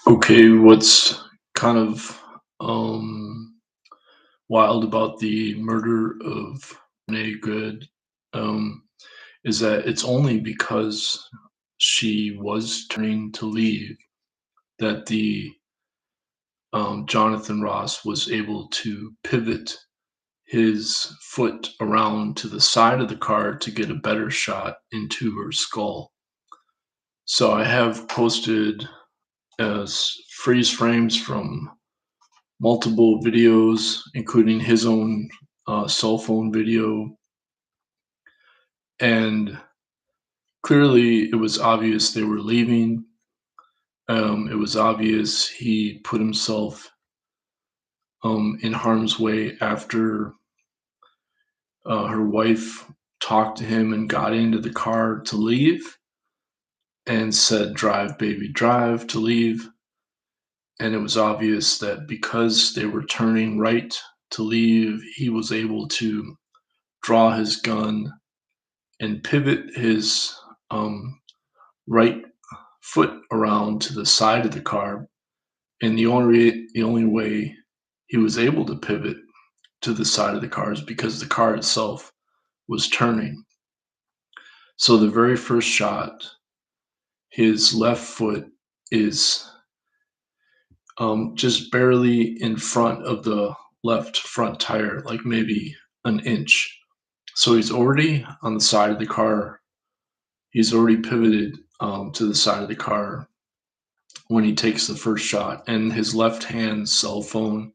Okay, what's kind of um, wild about the murder of Renee Good um, is that it's only because she was turning to leave that the Jonathan Ross was able to pivot his foot around to the side of the car to get a better shot into her skull. So I have posted freeze frames from multiple videos, including his own cell phone video. And clearly, it was obvious they were leaving. It was obvious he put himself in harm's way after her wife talked to him and got into the car to leave and said, "Drive, baby, drive," to leave. And it was obvious that because they were turning right to leave, he was able to draw his gun and pivot his um, right foot around to the side of the car. And the only way he was able to pivot to the side of the car is because the car itself was turning. So the very first shot, his left foot is just barely in front of the left front tire, like maybe an inch. So he's already on the side of the car. He's already pivoted to the side of the car when he takes the first shot, and his left hand cell phone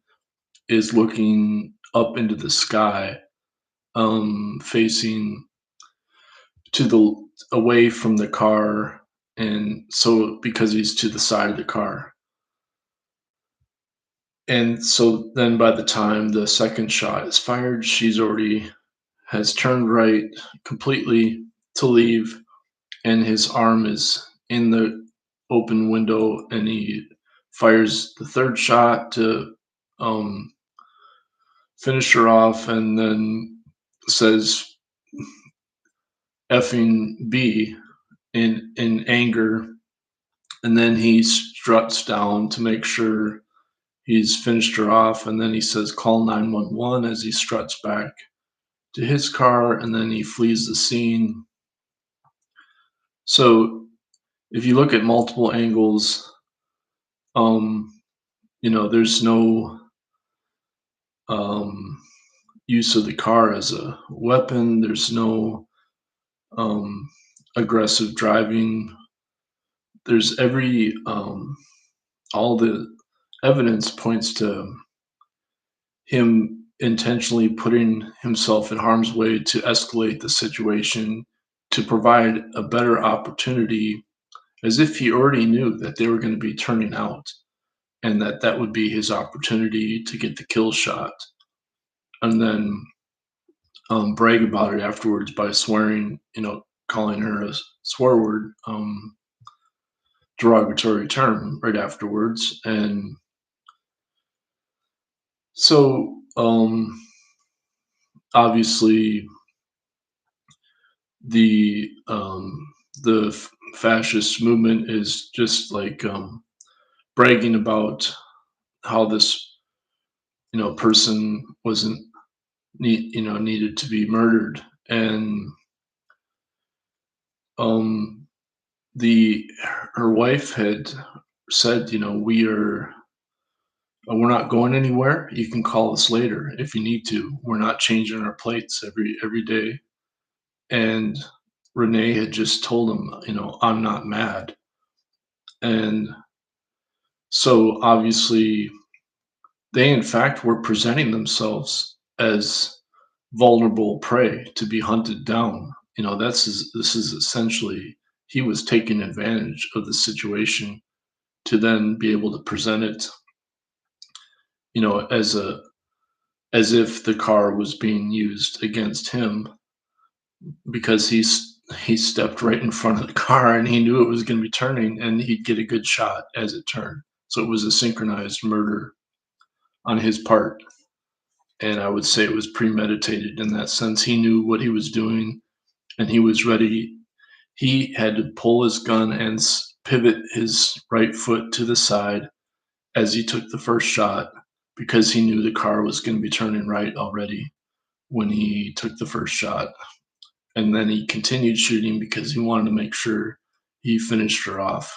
is looking up into the sky, facing to the away from the car, and so because he's to the side of the car. And so then by the time the second shot is fired, she's already has turned right completely to leave, and his arm is in the open window, and he fires the third shot to um, finish her off, and then says effing B in anger, and then he struts down to make sure he's finished her off, and then he says call 911 as he struts back to his car, and then he flees the scene. So if you look at multiple angles, um, there's no um, use of the car as a weapon. There's no um, aggressive driving. There's all the evidence points to him intentionally putting himself in harm's way to escalate the situation to provide a better opportunity, as if he already knew that they were going to be turning out and that that would be his opportunity to get the kill shot, and then brag about it afterwards by swearing, calling her a swear word, derogatory term right afterwards. And so, obviously, the fascist movement is just like bragging about how this person wasn't needed to be murdered. And um the her wife had said, we're not going anywhere. You can call us later if you need to. We're not changing our plates every day. And Renee had just told him, I'm not mad. And so obviously they in fact were presenting themselves as vulnerable prey to be hunted down. This is essentially he was taking advantage of the situation to then be able to present it, as if the car was being used against him because he stepped right in front of the car and he knew it was going to be turning and he'd get a good shot as it turned. So it was a synchronized murder on his part. And I would say it was premeditated in that sense. He knew what he was doing and he was ready. He had to pull his gun and pivot his right foot to the side as he took the first shot because he knew the car was going to be turning right already when he took the first shot. And then he continued shooting because he wanted to make sure he finished her off.